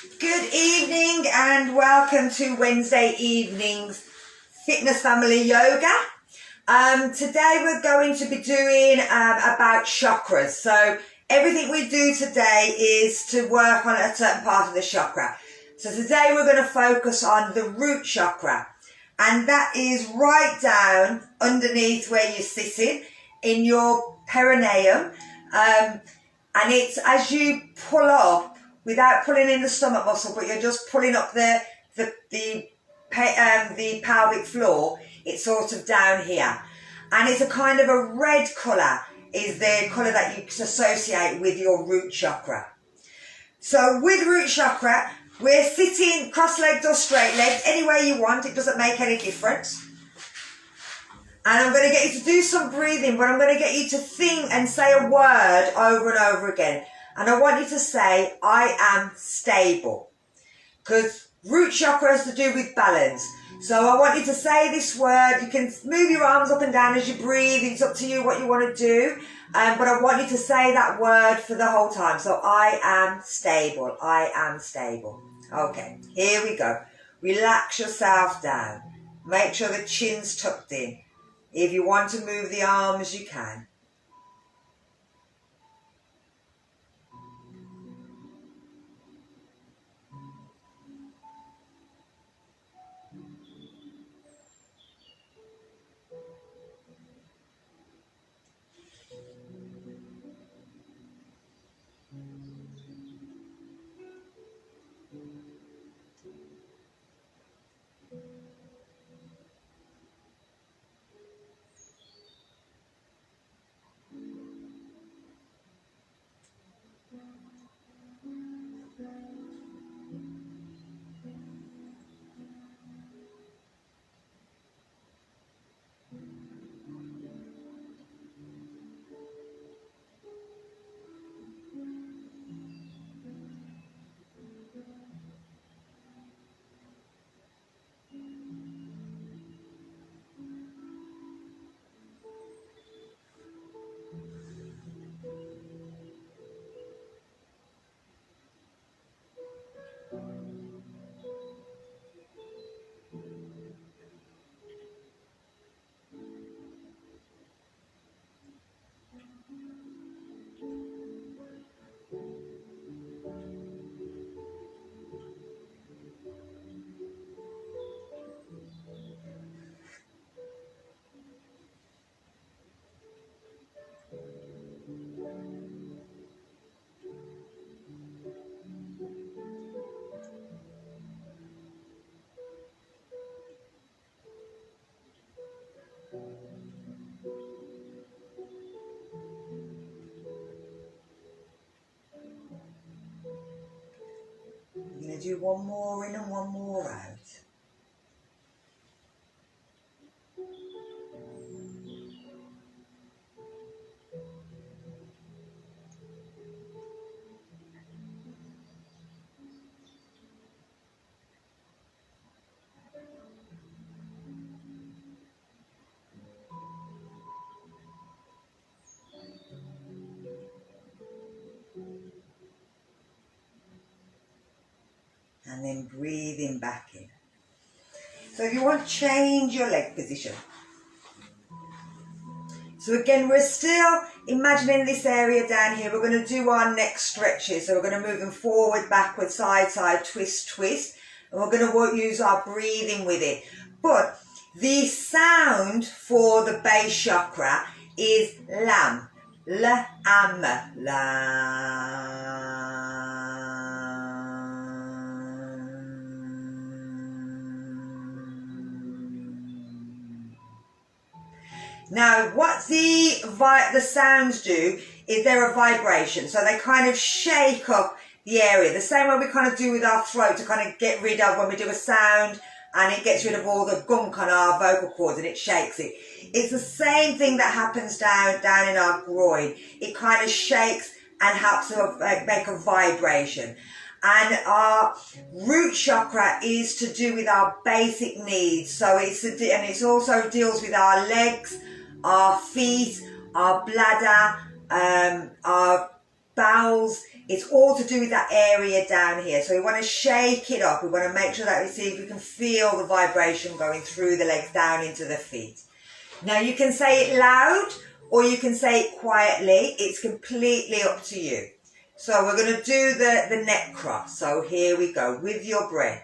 Good evening and welcome to Wednesday evening's Fitness Family Yoga. Today we're going to be doing about chakras. So everything we do today is to work on a certain part of the chakra. So today we're going to focus on the root chakra, and that is right down underneath where you're sitting in your perineum. And it's as you pull up, without pulling in the stomach muscle, but you're just pulling up the pelvic floor. It's sort of down here, and it's a kind of a red colour. Is the colour that you associate with your root chakra. So with root chakra, we're sitting cross-legged or straight-legged, any way you want. It doesn't make any difference. And I'm going to get you to do some breathing, but I'm going to get you to think and say a word over and over again. And I want you to say, I am stable. Because root chakra has to do with balance. So I want you to say this word. You can move your arms up and down as you breathe. It's up to you what you want to do. But I want you to say that word for the whole time. So I am stable. I am stable. Okay, here we go. Relax yourself down. Make sure the chin's tucked in. If you want to move the arms, you can. I'm going to do one more in and one more out. And then breathing back in. So if you want to change your leg position. So again, we're still imagining this area down here. We're going to do our neck stretches. So we're going to move them forward, backward, side, side, twist, twist. And we're going to use our breathing with it. But the sound for the base chakra is lam. La-am, lam. Now, what the sounds do is they're a vibration. So they kind of shake up the area. The same way we kind of do with our throat to kind of get rid of when we do a sound, and it gets rid of all the gunk on our vocal cords and it shakes it. It's the same thing that happens down in our groin. It kind of shakes and helps to make a vibration. And our root chakra is to do with our basic needs. So it also deals with our legs, our feet, our bladder, our bowels. It's all to do with that area down here. So we want to shake it up. We want to make sure that we see if we can feel the vibration going through the legs down into the feet. Now you can say it loud or you can say it quietly. It's completely up to you. So we're going to do the neck cross. So here we go with your breath.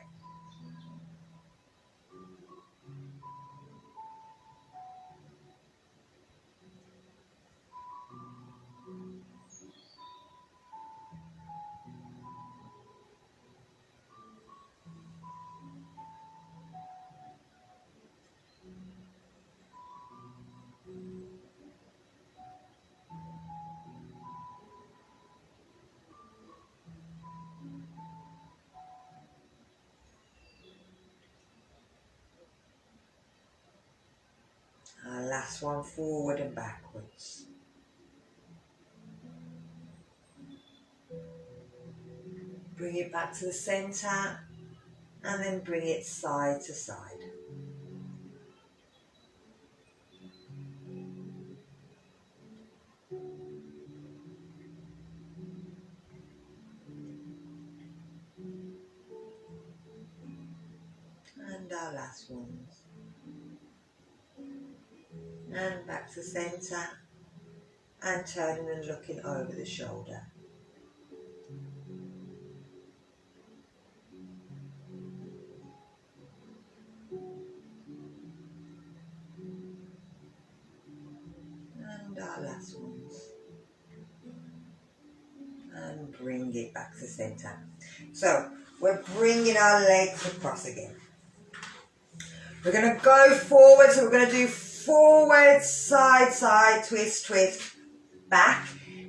Our last one, forward and backwards. Bring it back to the centre and then bring it side to side. And our last ones. And back to the centre and turning and looking over the shoulder. And our last ones. And bring it back to the centre. So we're bringing our legs across again. We're going to go forward, so we're going to do forward, side, side, twist, twist, back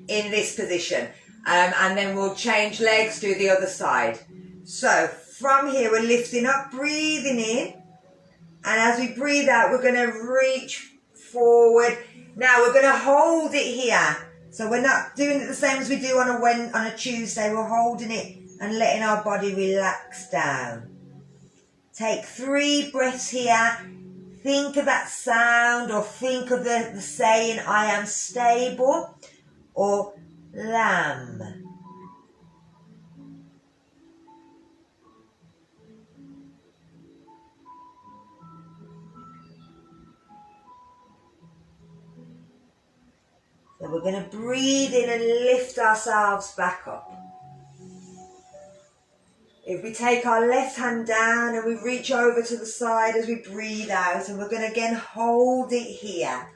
in this position. And then we'll change legs, do the other side. So from here, we're lifting up, breathing in. And as we breathe out, we're going to reach forward. Now we're going to hold it here. So we're not doing it the same as we do on a Tuesday. We're holding it and letting our body relax down. Take 3 breaths here. Think of that sound or think of the saying, I am stable, or lamb. So we're going to breathe in and lift ourselves back up. If we take our left hand down and we reach over to the side as we breathe out, and we're going to again hold it here.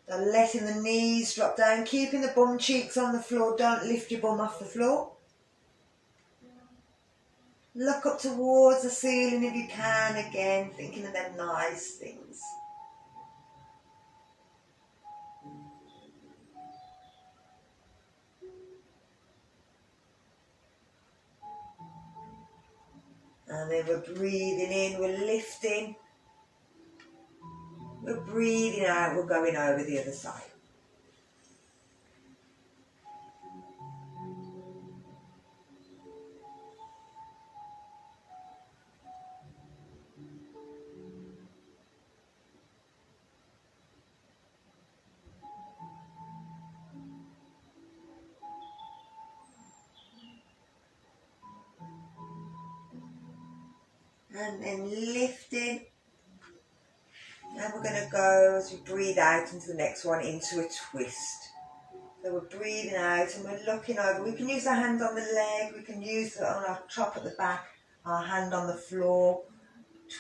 So letting the knees drop down, keeping the bum cheeks on the floor, don't lift your bum off the floor. Look up towards the ceiling if you can again, thinking of them nice things. And then we're breathing in, we're lifting. We're breathing out, we're going over the other side. And then lifting. And we're going to go, as we breathe out into the next one, into a twist. So we're breathing out and we're looking over. We can use our hand on the leg, we can use it on our top at the back, our hand on the floor,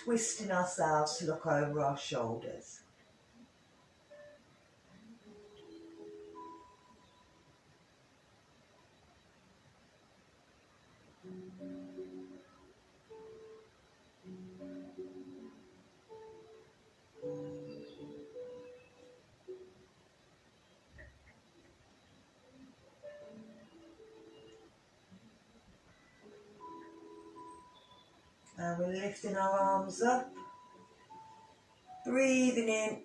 twisting ourselves to look over our shoulders. And we're lifting our arms up, breathing in,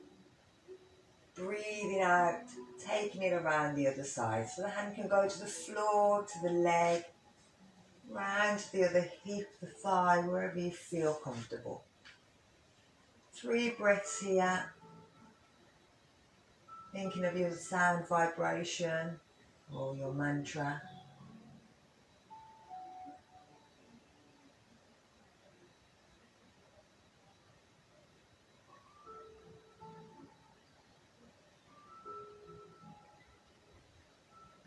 breathing out, taking it around the other side. So the hand can go to the floor, to the leg, round to the other hip, the thigh, wherever you feel comfortable. 3 breaths here, thinking of your sound vibration. or your mantra.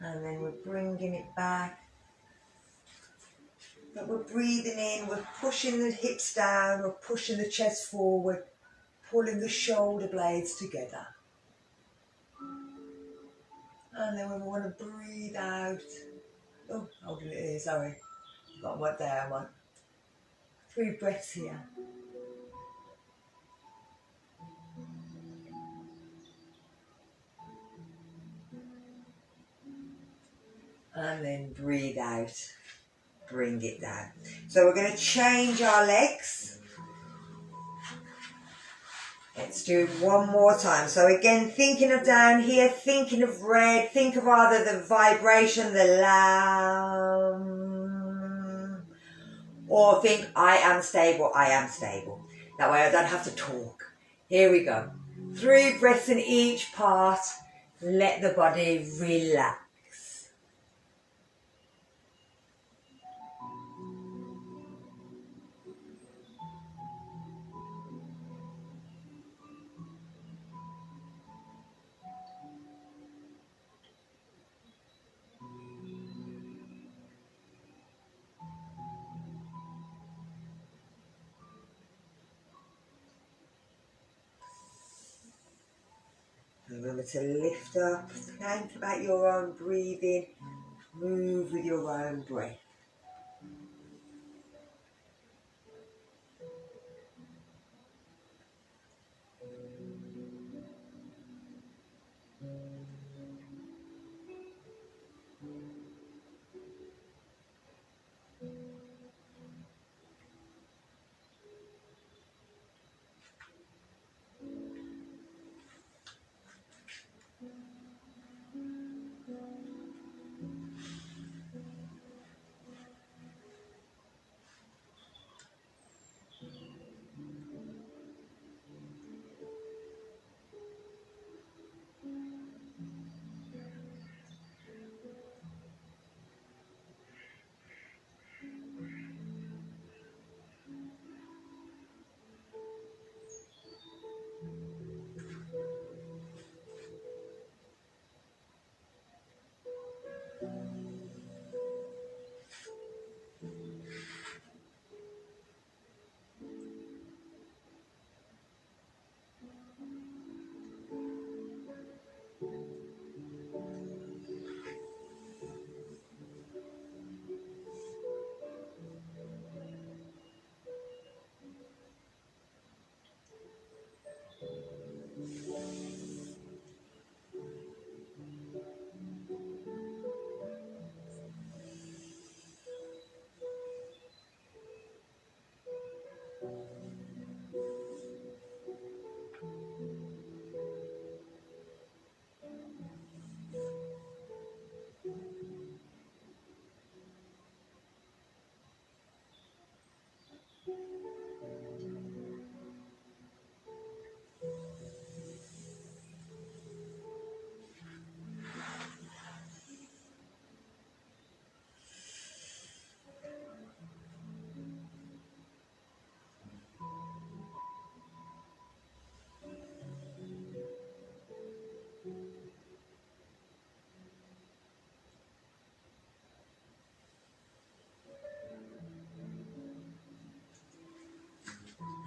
And then we're bringing it back. But we're breathing in, we're pushing the hips down, we're pushing the chest forward, pulling the shoulder blades together. And then we want to breathe out. Oh, holding it here, sorry. Got what there I want. 3 breaths here. And then breathe out. Bring it down. So we're going to change our legs. Let's do it one more time. So again, thinking of down here, thinking of red, think of either the vibration, the lam, or think I am stable, I am stable. That way I don't have to talk. Here we go. 3 breaths in each part. Let the body relax. Remember to lift up, think about your own breathing, move with your own breath.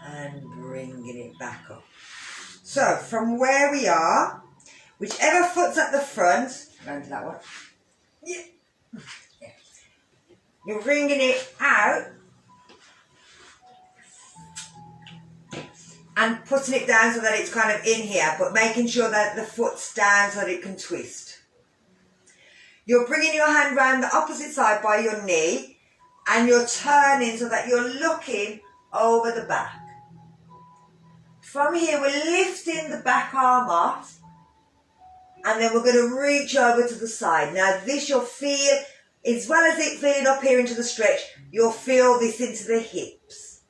And bringing it back up. So from where we are, whichever foot's at the front, round to that one. Yeah. You're bringing it out and putting it down so that it's kind of in here, but making sure that the foot's down so that it can twist. You're bringing your hand round the opposite side by your knee and you're turning so that you're looking over the back. From here, we're lifting the back arm off and then we're going to reach over to the side. Now this you'll feel, as well as it feeling up here into the stretch, you'll feel this into the hips.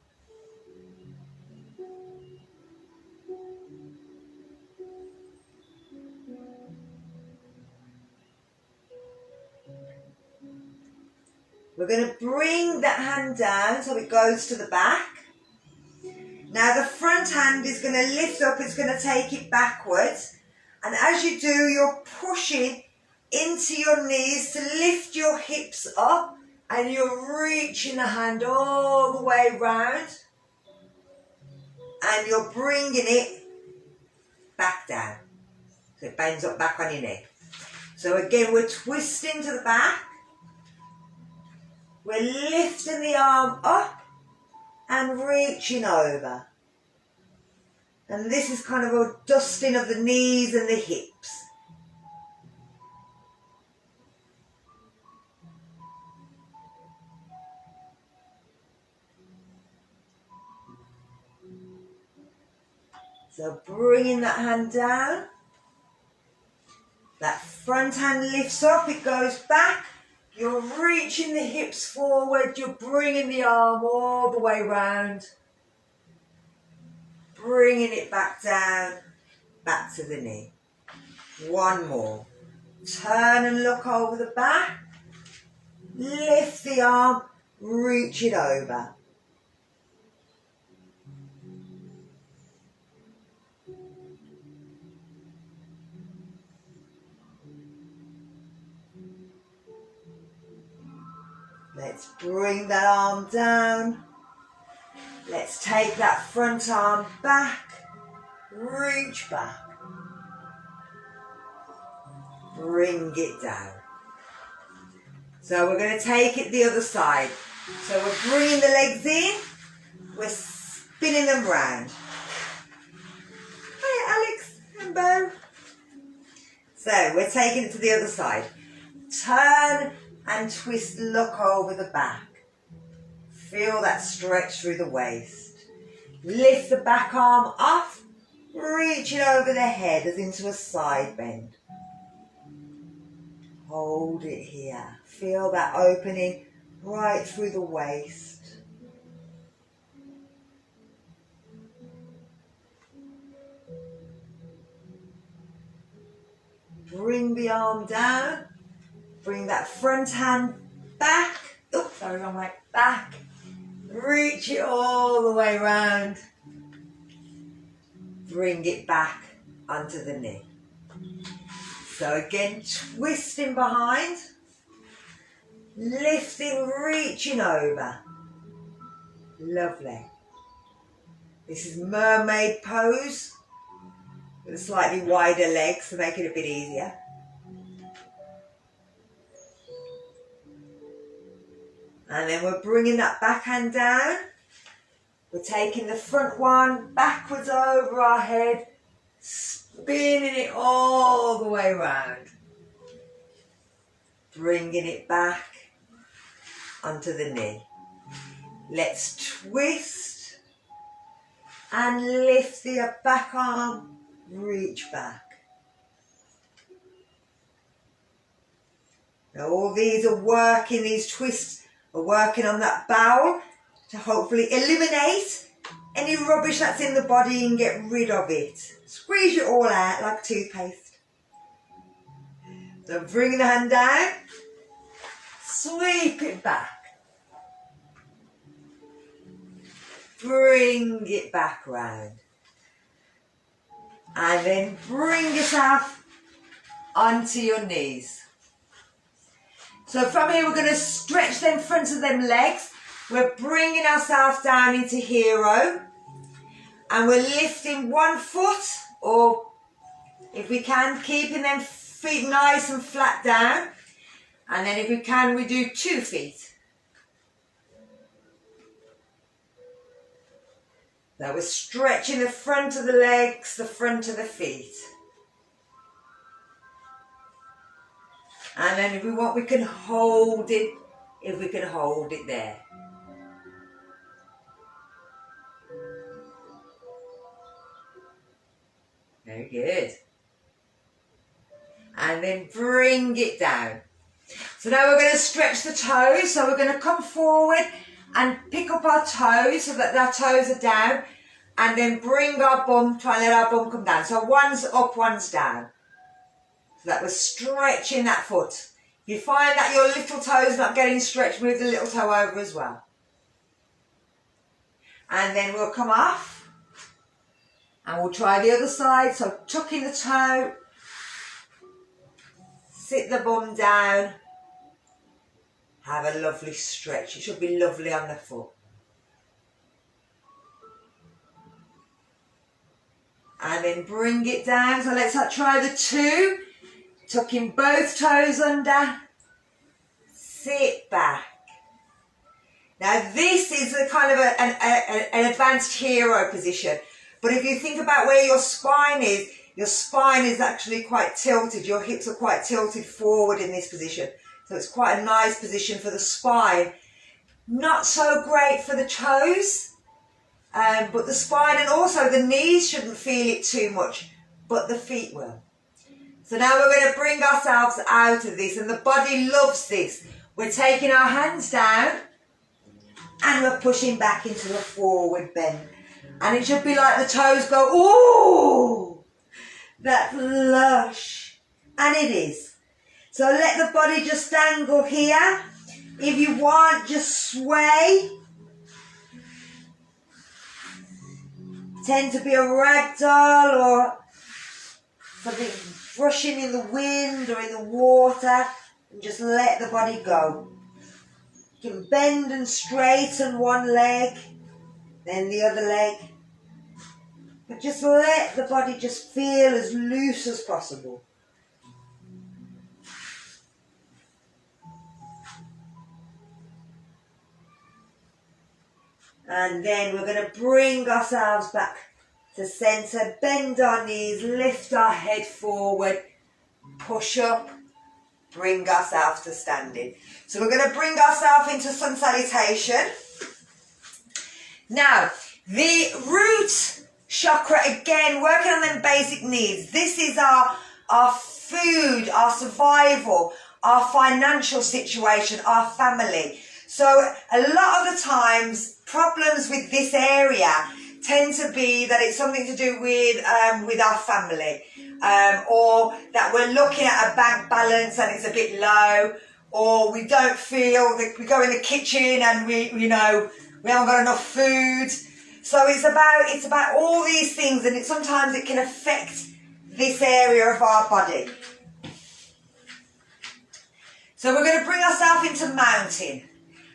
We're going to bring that hand down so it goes to the back. Now the front hand is going to lift up, it's going to take it backwards. And as you do, you're pushing into your knees to lift your hips up, and you're reaching the hand all the way round. And you're bringing it back down. So it bends up back on your neck. So again, we're twisting to the back. We're lifting the arm up and reaching over. And this is kind of a dusting of the knees and the hips. So bringing that hand down. That front hand lifts up, it goes back. You're reaching the hips forward. You're bringing the arm all the way round. Bringing it back down, back to the knee. One more. Turn and look over the back. Lift the arm, reach it over. Let's bring that arm down. Let's take that front arm back. Reach back. Bring it down. So we're going to take it the other side. So we're bringing the legs in. We're spinning them round. Hi Alex and Bo. So we're taking it to the other side. Turn and twist, look over the back. Feel that stretch through the waist. Lift the back arm up, reach it over the head as into a side bend. Hold it here. Feel that opening right through the waist. Bring the arm down. Bring that front hand back. Oops, sorry, wrong way. Back. Reach it all the way round. Bring it back onto the knee. So again, twisting behind. Lifting, reaching over. Lovely. This is mermaid pose with a slightly wider legs to make it a bit easier. And then we're bringing that back hand down. We're taking the front one backwards over our head, spinning it all the way around. Bringing it back onto the knee. Let's twist and lift the back arm, reach back. Now all these are working, these twists are working on that bowel to hopefully eliminate any rubbish that's in the body and get rid of it. Squeeze it all out like toothpaste. So bring the hand down, sweep it back. Bring it back round. And then bring yourself onto your knees. So from here we're going to stretch them front of them legs. We're bringing ourselves down into hero. And we're lifting one foot, or if we can, keeping them feet nice and flat down. And then if we can, we do 2 feet. So we're stretching the front of the legs, the front of the feet. And then if we want, we can hold it, if we can hold it there. Very good. And then bring it down. So now we're going to stretch the toes. So we're going to come forward and pick up our toes so that our toes are down. And then bring our bum, try and let our bum come down. So one's up, one's down. So that we're stretching that foot. If you find that your little toe's not getting stretched, move the little toe over as well. And then we'll come off and we'll try the other side. So tuck in the toe, sit the bum down, have a lovely stretch. It should be lovely on the foot. And then bring it down. So let's try the two. Tucking both toes under. Sit back. Now this is a kind of an advanced hero position. But if you think about where your spine is actually quite tilted. Your hips are quite tilted forward in this position. So it's quite a nice position for the spine. Not so great for the toes. But the spine and also the knees shouldn't feel it too much, but the feet will. So now we're going to bring ourselves out of this, and the body loves this. We're taking our hands down and we're pushing back into a forward bend. And it should be like the toes go, ooh, that's lush. And it is. So let the body just dangle here. If you want, just sway. Tend to be a rag doll or something brushing in the wind or in the water, and just let the body go. You can bend and straighten one leg, then the other leg, but just let the body just feel as loose as possible. And then we're going to bring ourselves back to centre, bend our knees, lift our head forward, push up, bring ourselves to standing. So we're going to bring ourselves into sun salutation. Now, the root chakra, again, working on them basic needs. This is our food, our survival, our financial situation, our family. So a lot of the times, problems with this area tend to be that it's something to do with our family, or that we're looking at a bank balance and it's a bit low, or we don't feel that we go in the kitchen and we haven't got enough food. So it's about all these things, and sometimes it can affect this area of our body. So we're going to bring ourselves into mountain.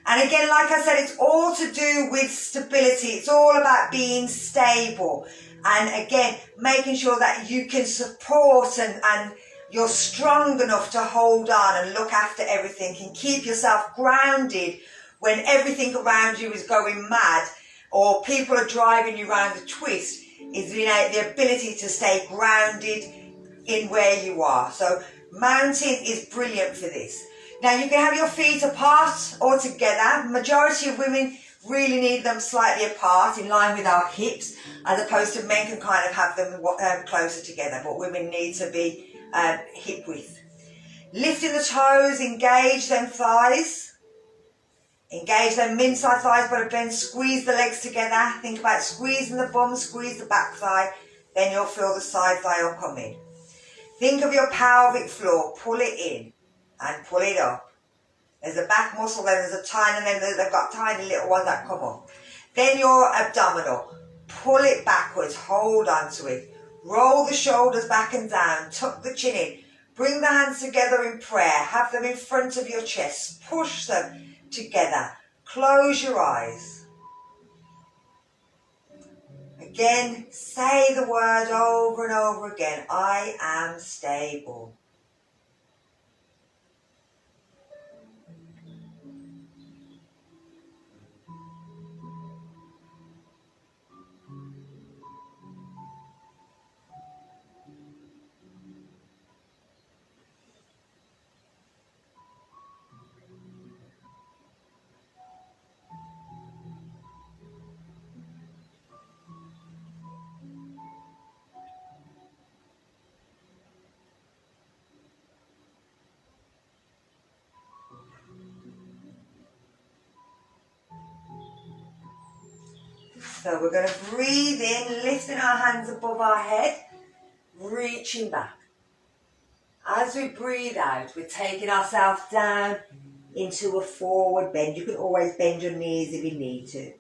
And again, like I said, it's all to do with stability. It's all about being stable. And again, making sure that you can support and you're strong enough to hold on and look after everything and keep yourself grounded when everything around you is going mad or people are driving you around the twist, is the ability to stay grounded in where you are. So mountain is brilliant for this. Now you can have your feet apart or together. Majority of women really need them slightly apart in line with our hips, as opposed to men can kind of have them closer together, but women need to be hip width. Lifting the toes, engage them thighs. Engage them inside thighs, but bend, squeeze the legs together. Think about squeezing the bum, squeeze the back thigh, then you'll feel the side thigh will come in. Think of your pelvic floor, pull it in and pull it up. There's a back muscle, then there's a tiny, and then they've got tiny little ones that come up. Then your abdominal, pull it backwards, hold on to it. Roll the shoulders back and down, tuck the chin in. Bring the hands together in prayer, have them in front of your chest, push them together. Close your eyes. Again, say the word over and over again. I am stable. So we're going to breathe in, lifting our hands above our head, reaching back. As we breathe out, we're taking ourselves down into a forward bend. You can always bend your knees if you need to.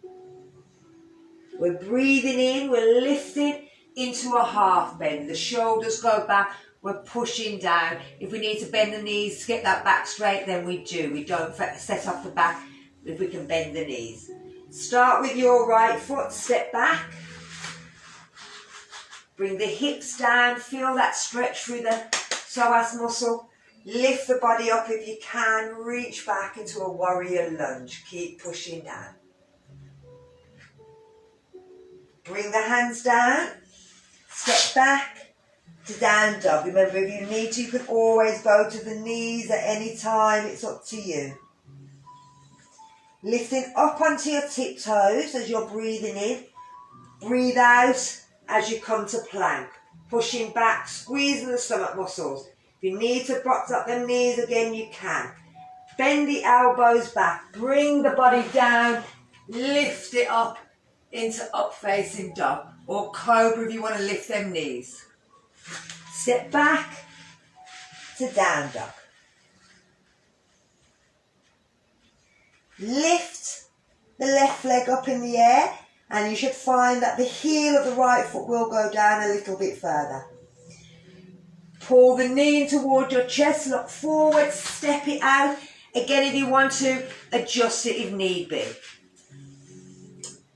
We're breathing in, we're lifting into a half bend. The shoulders go back, we're pushing down. If we need to bend the knees to get that back straight, then we do. We don't set off the back if we can bend the knees. Start with your right foot, step back. Bring the hips down, feel that stretch through the psoas muscle. Lift the body up if you can, reach back into a warrior lunge. Keep pushing down. Bring the hands down, step back to down dog. Remember, if you need to, you can always go to the knees at any time. It's up to you. Lifting up onto your tiptoes as you're breathing in. Breathe out as you come to plank. Pushing back, squeezing the stomach muscles. If you need to box up the knees again, you can. Bend the elbows back. Bring the body down. Lift it up into up facing dog or cobra if you want to lift them knees. Step back to down dog. Lift the left leg up in the air and you should find that the heel of the right foot will go down a little bit further. Pull the knee in toward your chest, look forward, step it out. Again, if you want to, adjust it if need be.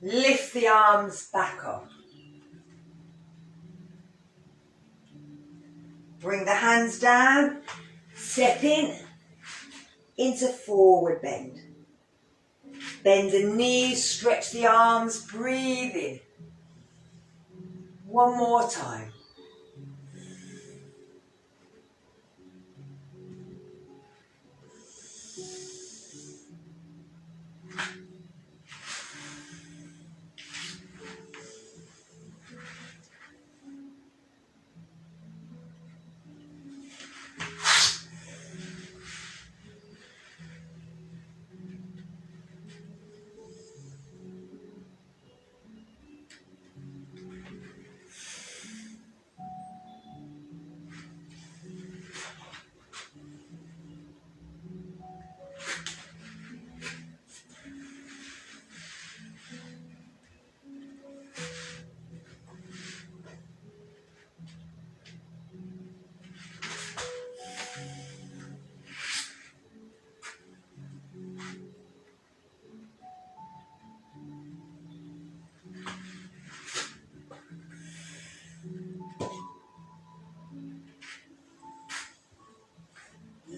Lift the arms back up. Bring the hands down, step in into forward bend. Bend the knees, stretch the arms, breathe in. One more time.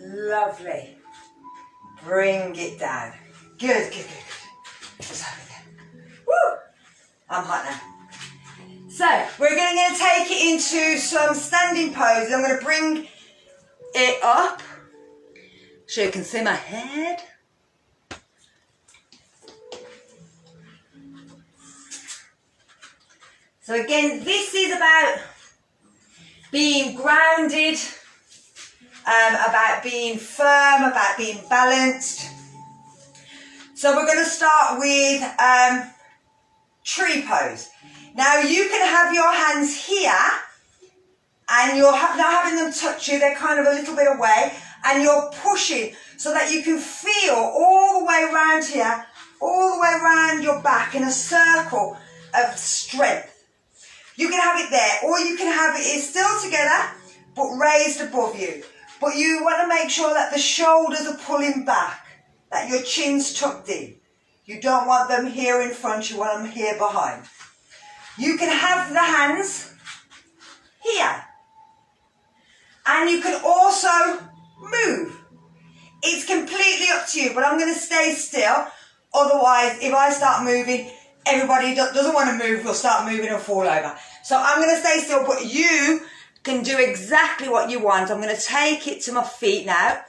Lovely. Bring it down. Good, good, good, good. Just over there. Woo! I'm hot now. So, we're going to take it into some standing poses. I'm going to bring it up so you can see my head. So again, this is about being grounded, about being firm, about being balanced. So we're going to start with tree pose. Now you can have your hands here and you're not having them touch you, they're kind of a little bit away, and you're pushing so that you can feel all the way around here, all the way around your back in a circle of strength. You can have it there, or you can have it still together but raised above you. But you want to make sure that the shoulders are pulling back, that your chin's tucked in. You don't want them here in front, you want them here behind. You can have the hands here. And you can also move. It's completely up to you, but I'm going to stay still. Otherwise, if I start moving, everybody doesn't want to move, will start moving and fall over. So I'm going to stay still, but you can do exactly what you want. I'm going to take it to my feet now.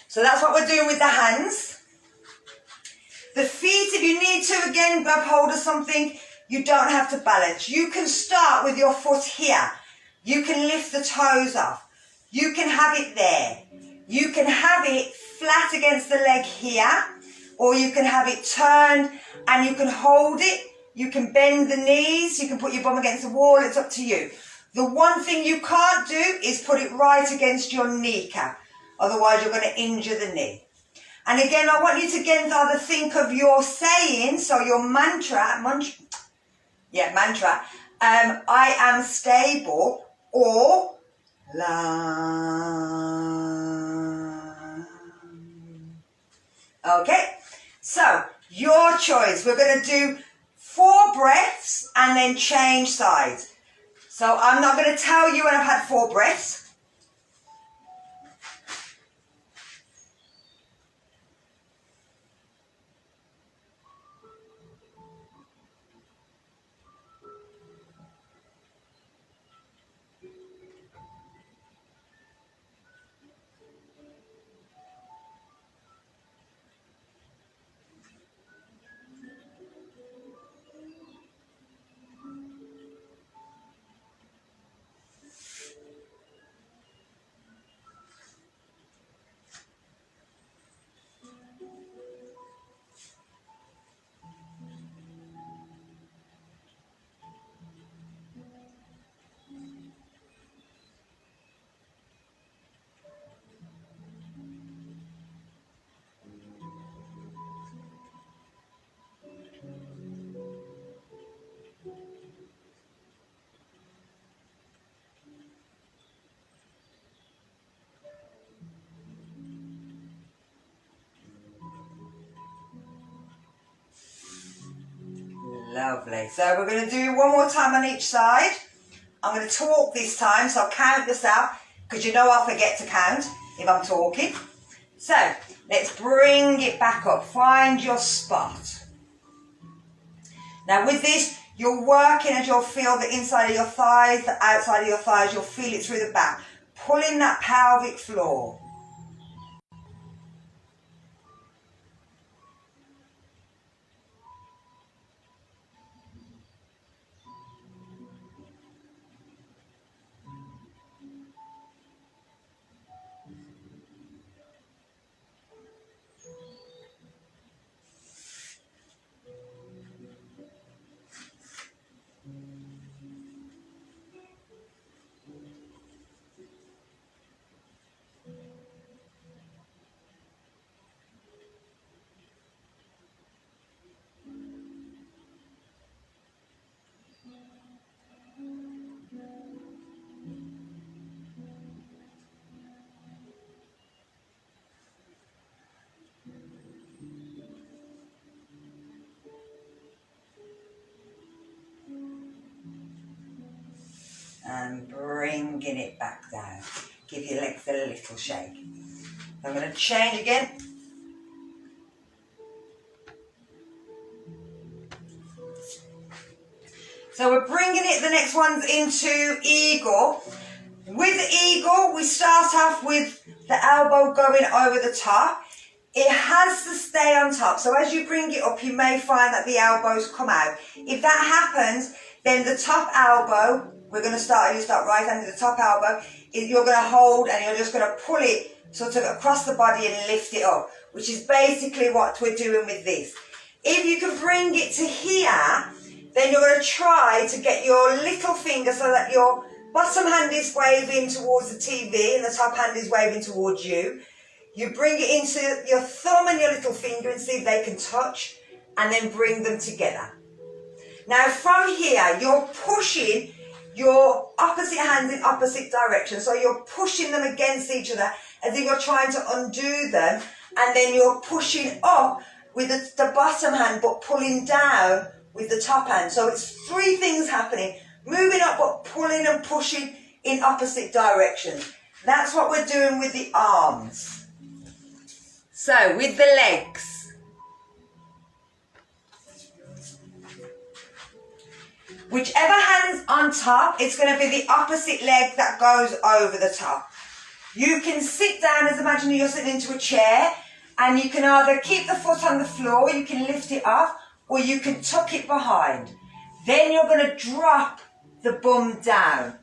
So that's what we're doing with the hands. The feet, if you need to, again, grab hold of something, you don't have to balance. You can start with your foot here. You can lift the toes off. You can have it there. You can have it flat against the leg here, or you can have it turned and you can hold it. You can bend the knees. You can put your bum against the wall. It's up to you. The one thing you can't do is put it right against your kneecap. Otherwise, you're going to injure the knee. And again, I want you to again either think of your saying, so your mantra, I am stable, or lam. Okay, so your choice. We're going to do 4 breaths and then change sides. So I'm not going to tell you when I've had 4 breaths. Lovely. So we're going to do one more time on each side. I'm going to talk this time, so I'll count this out, because you know I'll forget to count if I'm talking. So let's bring it back up. Find your spot. Now with this, you're working as you'll feel the inside of your thighs, the outside of your thighs. You'll feel it through the back. Pulling that pelvic floor. And bringing it back down. Give your legs a little shake. I'm going to change again. So we're bringing it, the next one's into eagle. With eagle, we start off with the elbow going over the top. It has to stay on top. So as you bring it up, you may find that the elbows come out. If that happens, then the top elbow, we're going to start, you start right hand to the top elbow, you're going to hold and you're just going to pull it sort of across the body and lift it up, which is basically what we're doing with this. If you can bring it to here, then you're going to try to get your little finger so that your bottom hand is waving towards the TV and the top hand is waving towards you. You bring it into your thumb and your little finger and see if they can touch, and then bring them together. Now from here, you're pushing your opposite hands in opposite directions. So you're pushing them against each other as if you're trying to undo them, and then you're pushing up with the bottom hand but pulling down with the top hand. So it's 3 things happening. Moving up but pulling and pushing in opposite directions. That's what we're doing with the arms. So with the legs. Whichever hand's on top, it's going to be the opposite leg that goes over the top. You can sit down as imagine you're sitting into a chair, and you can either keep the foot on the floor, you can lift it up, or you can tuck it behind. Then you're going to drop the bum down.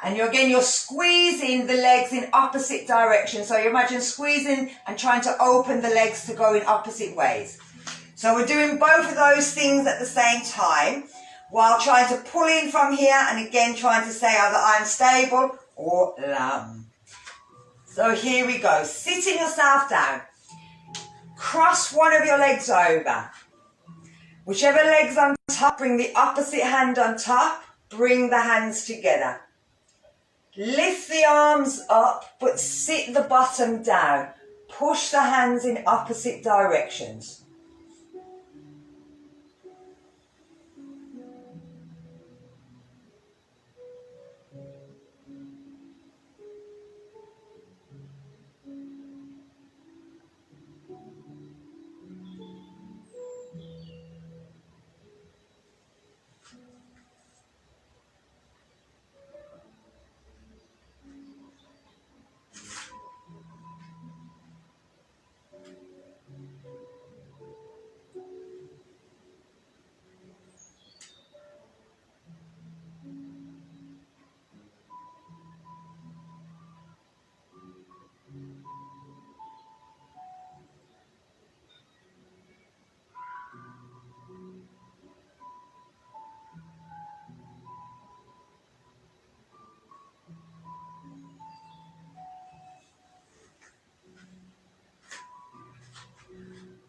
And you're squeezing the legs in opposite directions. So you imagine squeezing and trying to open the legs to go in opposite ways. So we're doing both of those things at the same time. while trying to pull in from here, and again trying to say either I'm stable or lamb. So here we go, sitting yourself down, cross one of your legs over, whichever leg's on top, bring the opposite hand on top, bring the hands together. Lift the arms up, but sit the bottom down. Push the hands in opposite directions.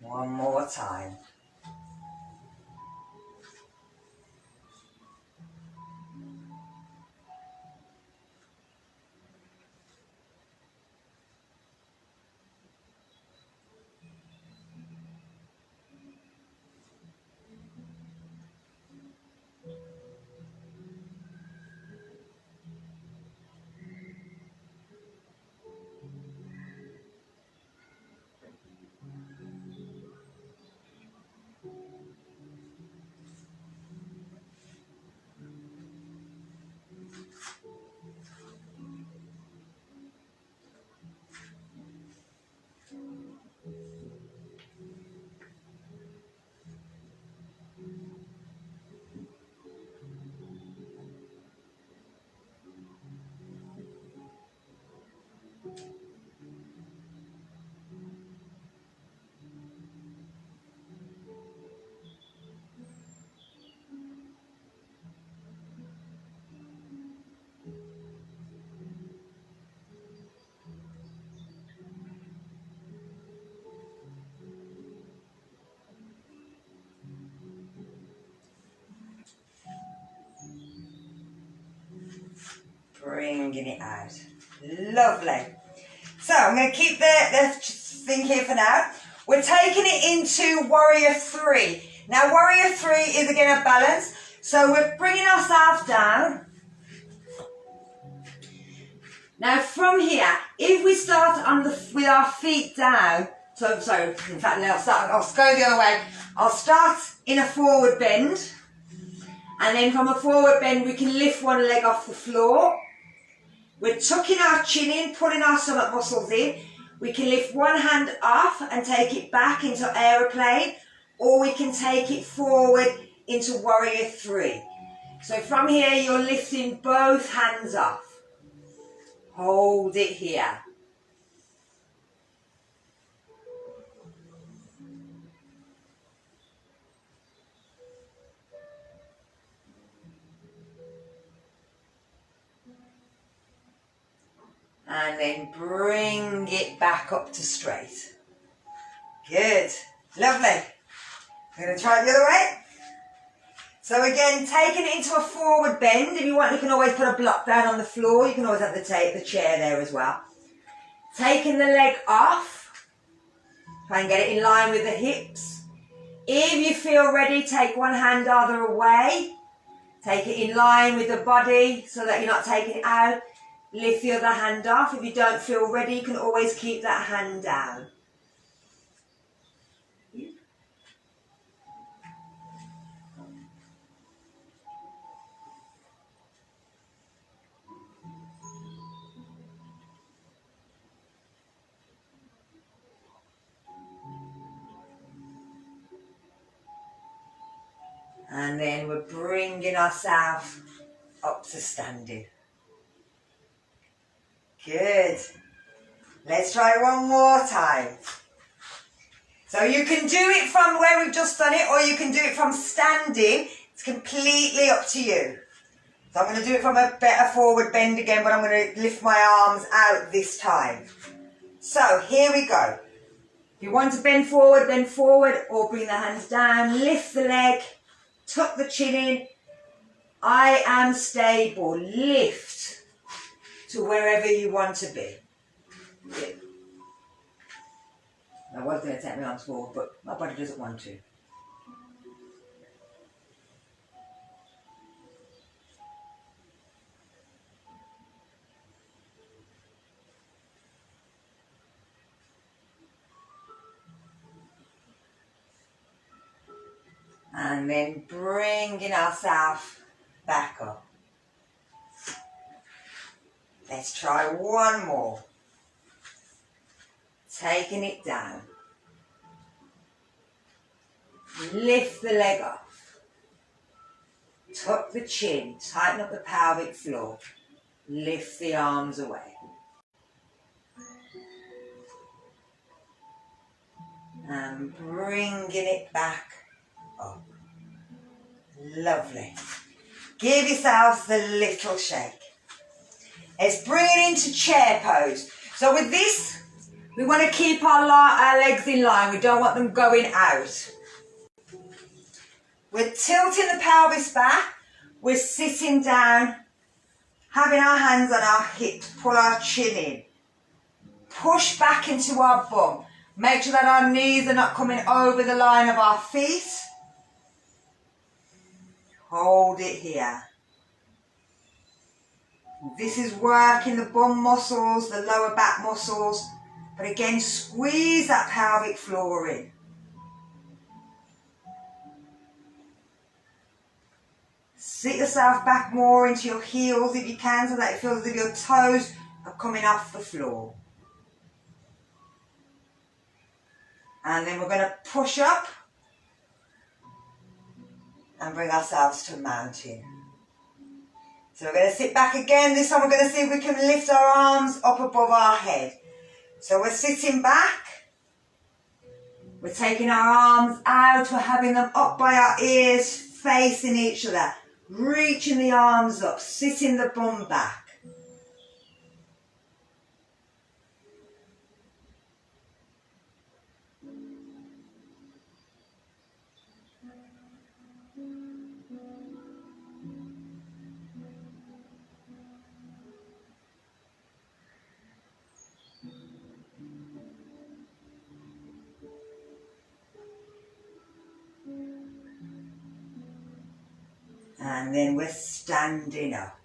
One more time. Bringing it out. Lovely. So I'm going to keep the thing here for now. We're taking it into Warrior 3. Now Warrior 3 is again a balance. So we're bringing ourselves down. Now from here, if we start with our feet down, so in fact no, I'll go the other way. I'll start in a forward bend, and then from a forward bend we can lift one leg off the floor. We're tucking our chin in, pulling our stomach muscles in. We can lift one hand off and take it back into aeroplane, or we can take it forward into Warrior 3. So from here you're lifting both hands off. Hold it here. And then bring it back up to straight. Good. Lovely. I'm going to try it the other way. So again, taking it into a forward bend. If you want, you can always put a block down on the floor. You can always have the chair there as well. Taking the leg off. Try and get it in line with the hips. If you feel ready, take one hand either away. Take it in line with the body so that you're not taking it out. Lift the other hand off. If you don't feel ready, you can always keep that hand down. And then we're bringing ourselves up to standing. Good. Let's try one more time. So you can do it from where we've just done it, or you can do it from standing. It's completely up to you. So I'm going to do it from a better forward bend again, but I'm going to lift my arms out this time. So here we go. If you want to bend forward or bring the hands down, lift the leg, tuck the chin in. I am stable. Lift to wherever you want to be. Yeah. I was going to take my arms forward, but my body doesn't want to. And then bringing ourselves back up. Let's try one more. Taking it down. Lift the leg up. Tuck the chin. Tighten up the pelvic floor. Lift the arms away. And bringing it back up. Lovely. Give yourselves the little shake. Let's bring it into chair pose. So with this, we want to keep our legs in line. We don't want them going out. We're tilting the pelvis back. We're sitting down, having our hands on our hips. Pull our chin in. Push back into our bum. Make sure that our knees are not coming over the line of our feet. Hold it here. This is working the bum muscles, the lower back muscles. But again, squeeze that pelvic floor in. Sit yourself back more into your heels if you can, so that it feels as if your toes are coming off the floor. And then we're going to push up and bring ourselves to mountain. So we're going to sit back again. This time we're going to see if we can lift our arms up above our head. So we're sitting back. We're taking our arms out. We're having them up by our ears, facing each other. Reaching the arms up, sitting the bum back. And then we're standing up.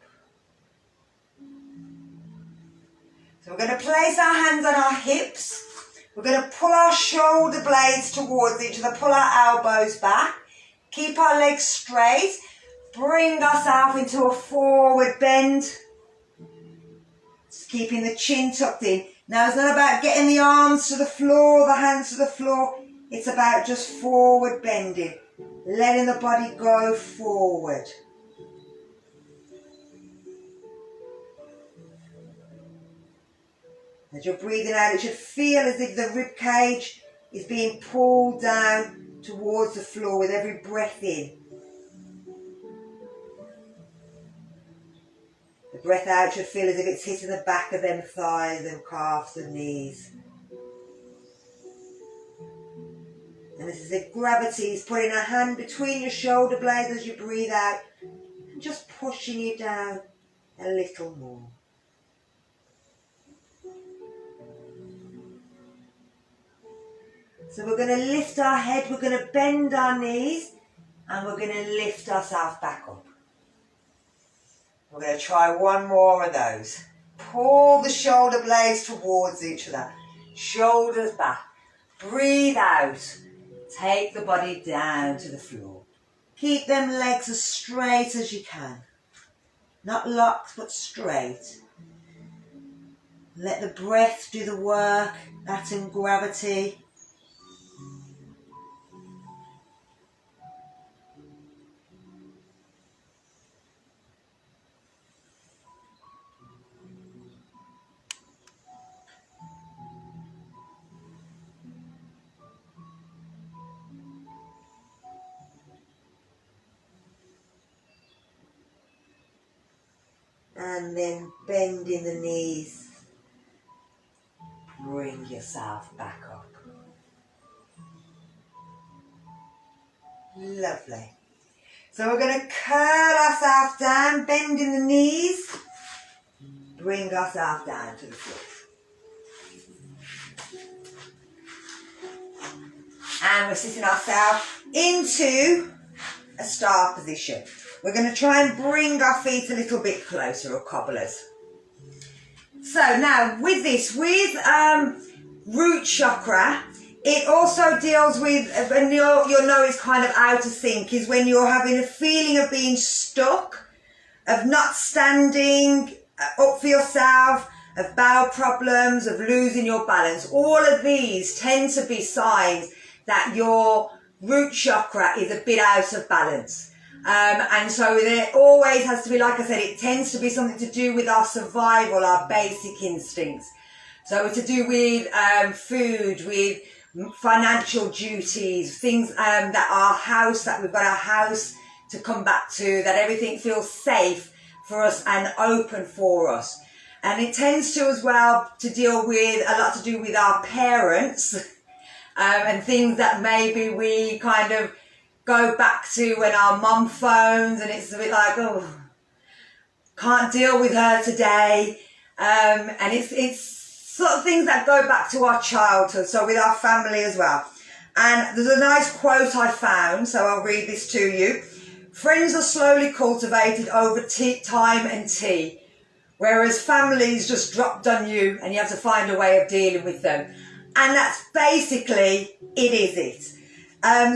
So we're going to place our hands on our hips. We're going to pull our shoulder blades towards each other, pull our elbows back. Keep our legs straight. Bring ourselves into a forward bend. Just keeping the chin tucked in. Now it's not about getting the arms to the floor, the hands to the floor. It's about just forward bending. Letting the body go forward. As you're breathing out, it should feel as if the rib cage is being pulled down towards the floor with every breath in. The breath out should feel as if it's hitting the back of them thighs, them calves and knees. And it's as if gravity is putting a hand between your shoulder blades as you breathe out and just pushing you down a little more. So we're going to lift our head, we're going to bend our knees, and we're going to lift ourselves back up. We're going to try one more of those. Pull the shoulder blades towards each other. Shoulders back. Breathe out. Take the body down to the floor. Keep them legs as straight as you can. Not locked, but straight. Let the breath do the work, that and gravity. And then bending the knees, bring yourself back up. Lovely. So we're going to curl ourselves down, bending the knees, bring ourselves down to the floor. And we're sitting ourselves into a star position. We're going to try and bring our feet a little bit closer, or cobblers. So now with this, with root chakra, it also deals with, and you'll know it's kind of out of sync, is when you're having a feeling of being stuck, of not standing up for yourself, of bowel problems, of losing your balance. All of these tend to be signs that your root chakra is a bit out of balance. And so there always has to be, like I said, it tends to be something to do with our survival, our basic instincts. So it's to do with food, with financial duties, things that our house, that we've got our house to come back to, that everything feels safe for us and open for us. And it tends to as well to deal with, a lot to do with our parents and things that maybe we kind of go back to when our mum phones and it's a bit like, oh, can't deal with her today. And it's sort of things that go back to our childhood, so with our family as well. And there's a nice quote I found, so I'll read this to you. Friends are slowly cultivated over time and tea, whereas families just dropped on you and you have to find a way of dealing with them. And that's basically, it is it.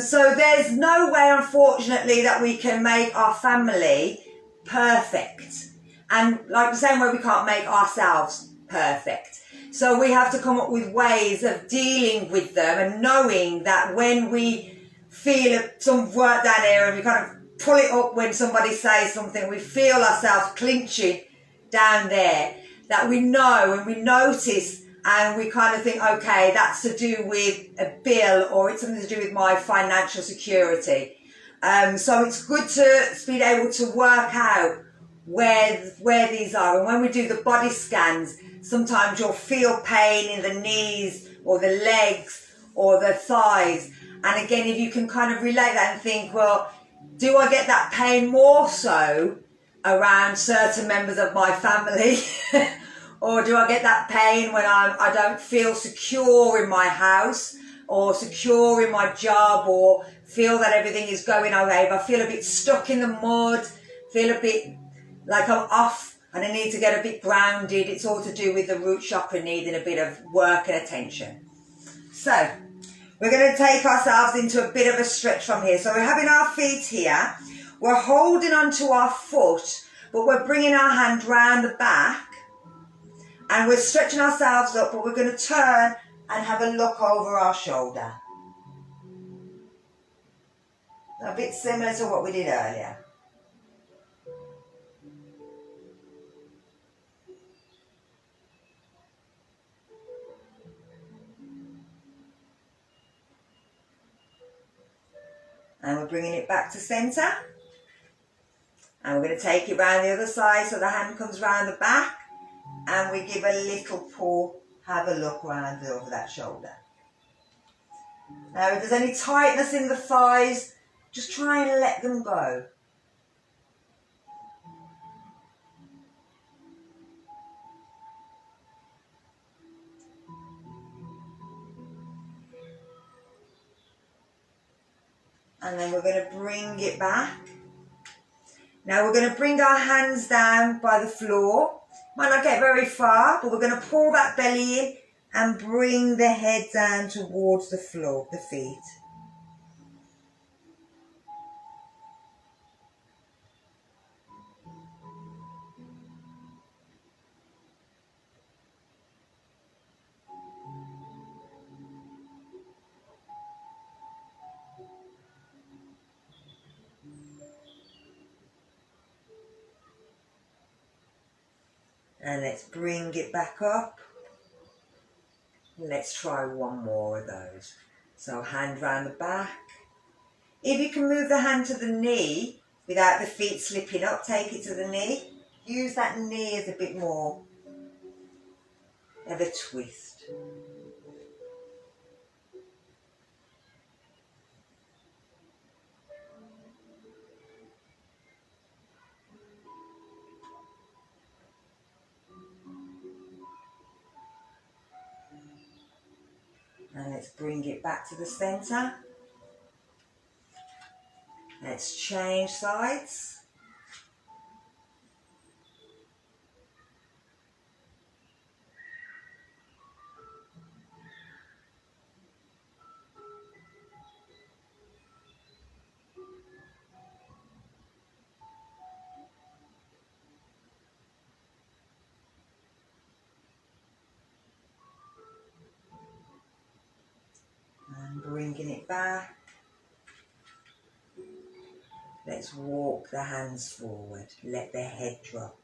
So there's no way, unfortunately, that we can make our family perfect. And like the same way we can't make ourselves perfect. So we have to come up with ways of dealing with them and knowing that when we feel some work down here and we kind of pull it up when somebody says something, we feel ourselves clinching down there, that we know and we notice and we kind of think, okay, that's to do with a bill or it's something to do with my financial security. So it's good to be able to work out where these are. And when we do the body scans, sometimes you'll feel pain in the knees or the legs or the thighs. And again, if you can kind of relate that and think, well, do I get that pain more so around certain members of my family? Or do I get that pain when I don't feel secure in my house or secure in my job or feel that everything is going okay? If I feel a bit stuck in the mud, feel a bit like I'm off and I need to get a bit grounded, it's all to do with the root chakra needing a bit of work and attention. So we're going to take ourselves into a bit of a stretch from here. So we're having our feet here. We're holding onto our foot, but we're bringing our hand round the back. And we're stretching ourselves up, but we're going to turn and have a look over our shoulder. A bit similar to what we did earlier. And we're bringing it back to centre. And we're going to take it round the other side so the hand comes round the back. And we give a little pull, have a look round over that shoulder. Now if there's any tightness in the thighs, just try and let them go. And then we're going to bring it back. Now we're going to bring our hands down by the floor. Might not get very far, but we're going to pull that belly in and bring the head down towards the floor, the feet. And let's bring it back up. Let's try one more of those. So hand round the back. If you can move the hand to the knee without the feet slipping up, take it to the knee. use that knee as a bit more of a twist. And let's bring it back to the center. Let's change sides. And bringing it back. Let's walk the hands forward. Let the head drop.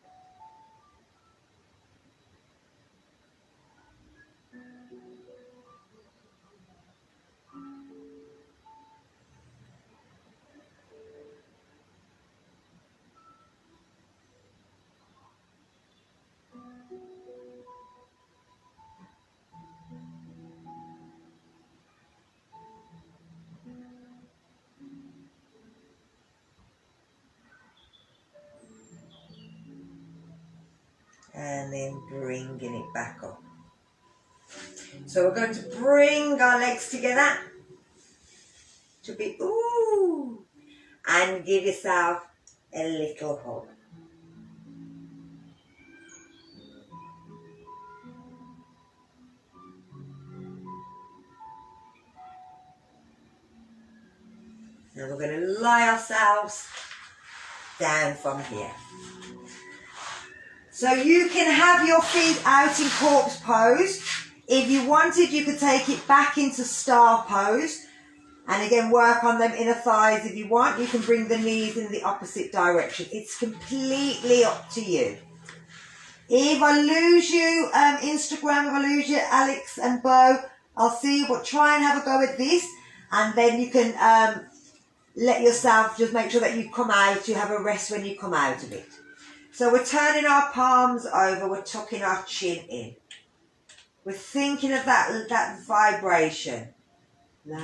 And then bringing it back up. So we're going to bring our legs together to be ooh, and give yourself a little hug. Now we're going to lie ourselves down from here. So you can have your feet out in corpse pose. If you wanted, you could take it back into star pose. And again, work on them inner thighs if you want. You can bring the knees in the opposite direction. It's completely up to you. If I lose you, Instagram, if I lose you, Alex and Bo, I'll see you. But try and have a go at this. And then you can let yourself just make sure that you come out. You have a rest when you come out of it. So we're turning our palms over. We're tucking our chin in. We're thinking of that vibration. La,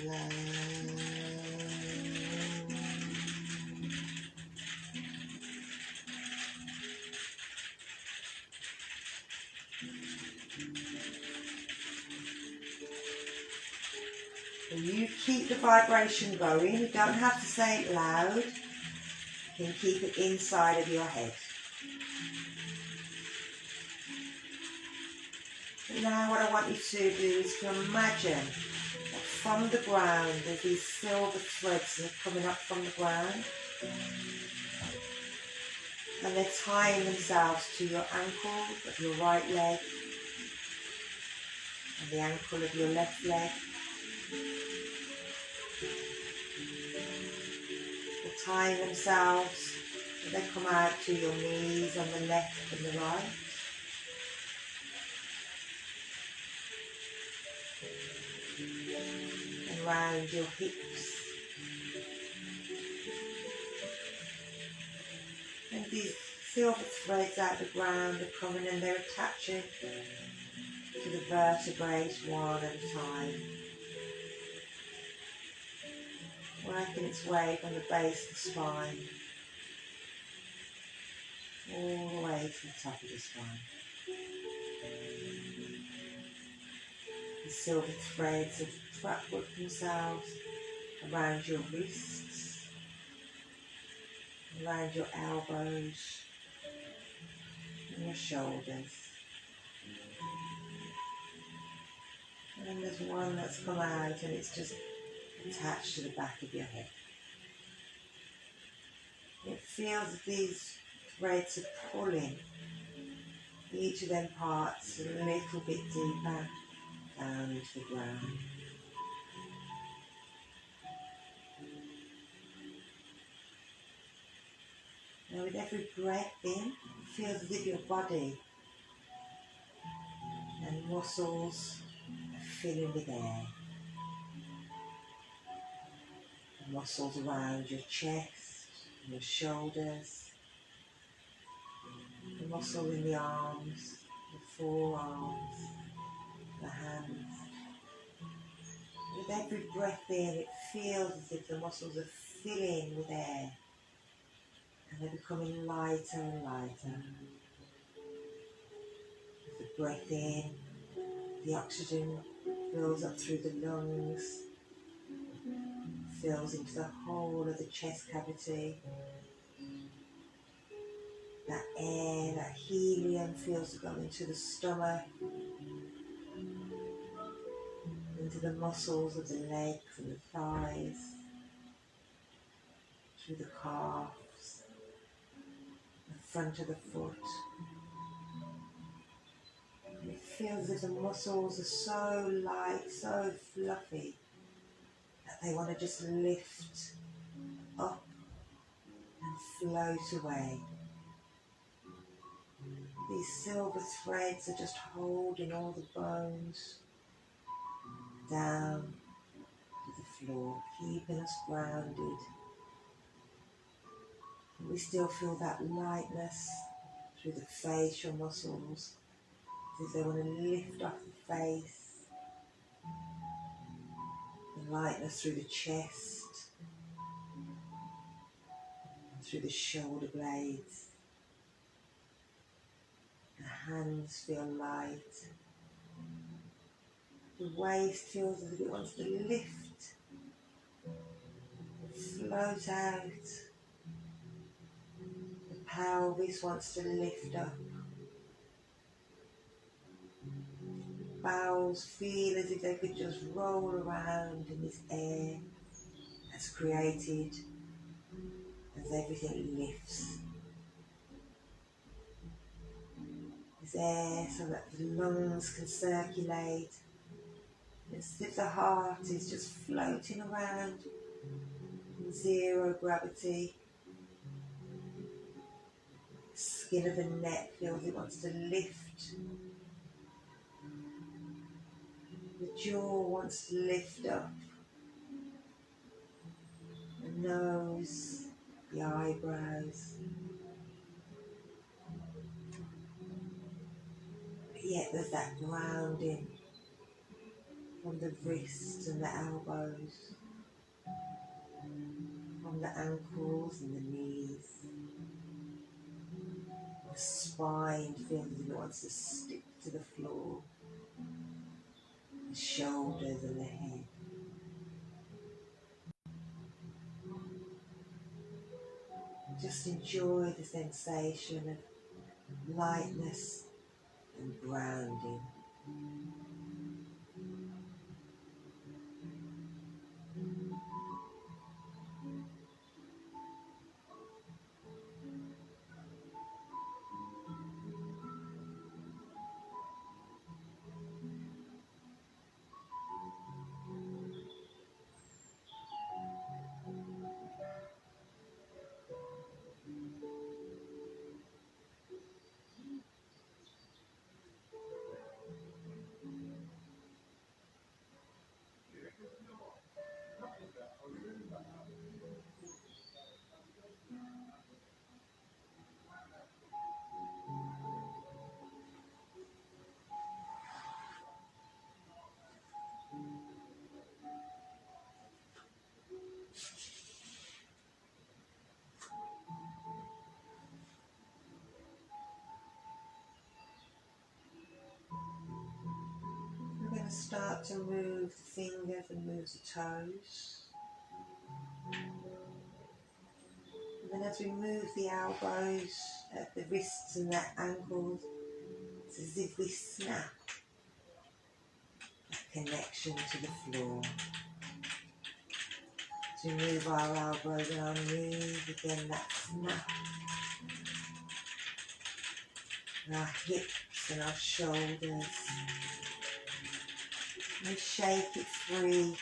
la. And you keep the vibration going. You don't have to say it loud. You can keep it inside of your head. But now what I want you to do is to imagine that from the ground there's these silver threads that are coming up from the ground. And they're tying themselves to your ankle of your right leg and the ankle of your left leg. They're tying themselves, and they come out to your knees on the left and the right. And round your hips. And these silver threads out the ground are coming and they're attaching to the vertebrae one at a time. Working its way from the base of the spine all the way to the top of the spine. The silver threads have wrapped themselves around your wrists, around your elbows and your shoulders. And there's one that's come out and it's just attached to the back of your head. It feels that these threads are pulling each of them parts a little bit deeper down into the ground. Now With every breath in, it feels as if your body and muscles are filling with air. The muscles around your chest, your shoulders, the muscle in the arms, the forearms, the hands. With every breath in, it feels as if the muscles are filling with air and they're becoming lighter and lighter. With the breath in, the oxygen fills up through the lungs, fills into the whole of the chest cavity. That air, that helium feels to go into the stomach, into the muscles of the legs and the thighs, through the calves, the front of the foot. And it feels as if the muscles are so light, so fluffy, that they want to just lift up and float away. These silver threads are just holding all the bones down to the floor, keeping us grounded. And we still feel that lightness through the facial muscles, as if they want to lift off the face. The lightness through the chest, and through the shoulder blades. The hands feel light. The waist feels as if it wants to lift, float out. The pelvis wants to lift up. The bowels feel as if they could just roll around in this air that's created as everything lifts. This air so that the lungs can circulate. It's as if the heart is just floating around in zero gravity. The skin of the neck feels it wants to lift. The jaw wants to lift up. The nose, the eyebrows. But yet there's that grounding from the wrists and the elbows, from the ankles and the knees. The spine feels as if it wants to stick to the floor. The shoulders and the head. Just enjoy the sensation of lightness and grounding. We're going to start to move the fingers and move the toes. And then as we move the elbows at the wrists and the ankles, it's as if we snap that connection to the floor. As we move our elbows and our knees, again that snap. And our hips and our shoulders. We shake it free